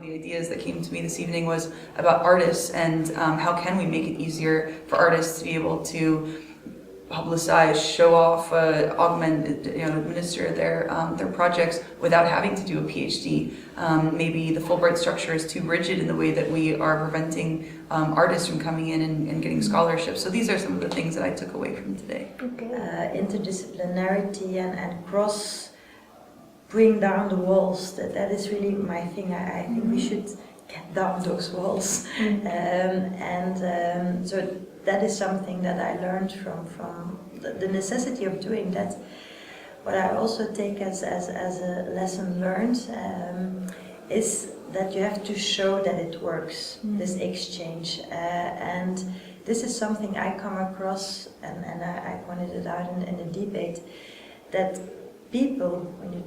Ideas that came to me this evening was about artists and how can we make it easier for artists to be able to publicize, show off, augment, administer their projects without having to do a PhD. Maybe the Fulbright structure is too rigid in the way that we are preventing artists from coming in and getting scholarships. So these are some of the things that I took away from today. Okay. Interdisciplinarity and cross. Bring down the walls. That is really my thing. I think we should get down those walls. So that is something that I learned from the necessity of doing that. What I also take as a lesson learned is that you have to show that it works, this exchange. And this is something I come across, and I pointed it out in the debate, that people, when you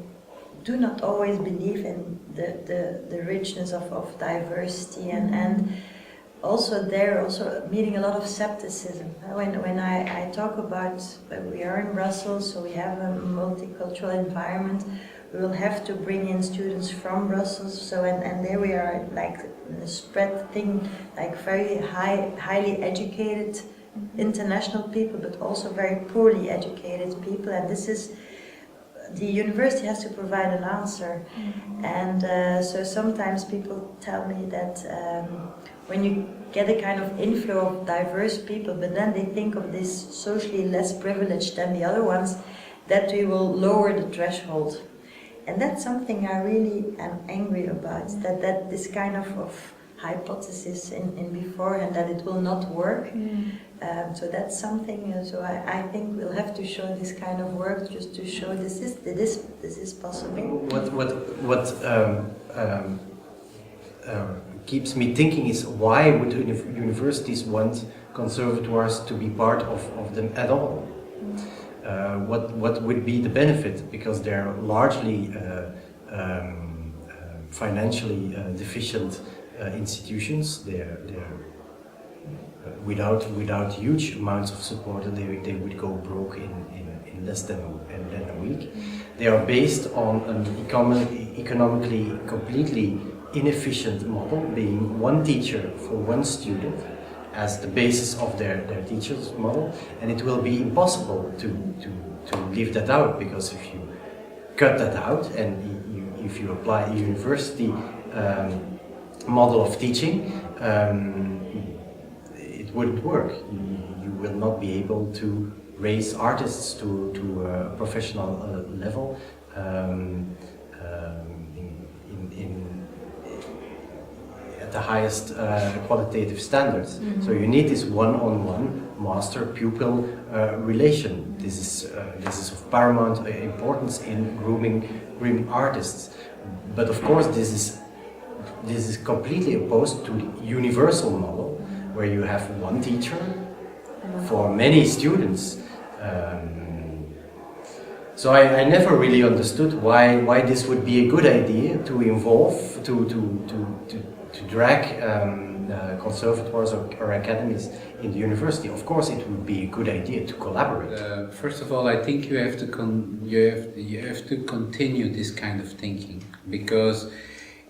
do not always believe in the richness of diversity and also meeting a lot of skepticism. When I talk about, we are in Brussels, so we have a multicultural environment, we will have to bring in students from Brussels, so and there we are like in a spread thing, like very highly educated international people, but also very poorly educated people, and this is the university has to provide an answer. And so sometimes people tell me that when you get a kind of inflow of diverse people, but then they think of this socially less privileged than the other ones, that we will lower the threshold. And that's something I really am angry about, that this kind of hypothesis in beforehand that it will not work. So that's something. So I think we'll have to show this kind of work just to show this is possible. What keeps me thinking is, why would universities want conservatoires to be part of them at all? What would be the benefit? Because they're largely financially deficient institutions. They're without huge amounts of support, they would go broke in less than a week. They are based on an economically completely inefficient model, being one teacher for one student as the basis of their teachers model, and it will be impossible to leave that out, because if you cut that out and if you apply a university model of teaching, it wouldn't work. You will not be able to raise artists to a professional level at the highest qualitative standards. So you need this one-on-one master-pupil relation. This is of paramount importance in grooming artists. But of course, this is completely opposed to the universal model, where you have one teacher for many students. So I never really understood why this would be a good idea to involve, to drag conservatoires or academies in the university. Of course, it would be a good idea to collaborate. First of all, I think you have to continue this kind of thinking, because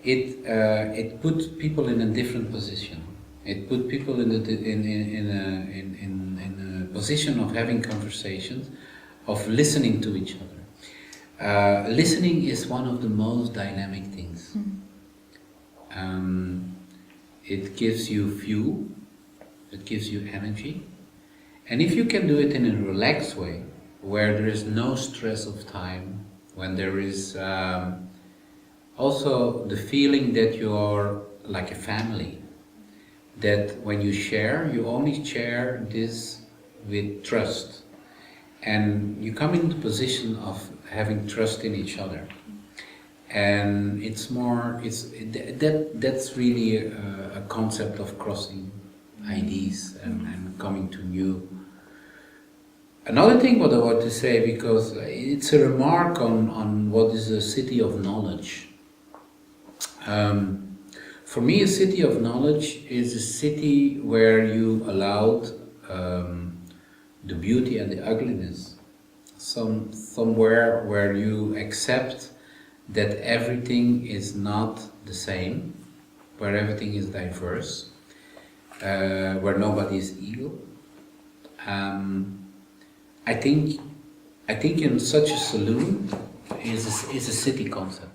it puts people in a different position. It puts people in a position of having conversations, of listening to each other. Listening is one of the most dynamic things. It gives you fuel, it gives you energy, and if you can do it in a relaxed way, where there is no stress of time, when there is also the feeling that you are like a family, that when you share, you only share this with trust, and you come into the position of having trust in each other. And that's really a concept of crossing ideas and coming to new. Another thing what I want to say, because it's a remark on what is a city of knowledge. For me, a city of knowledge is a city where you allowed the beauty and the ugliness, somewhere where you accept that everything is not the same, where everything is diverse, where nobody is evil. I think in such a saloon is a city concept.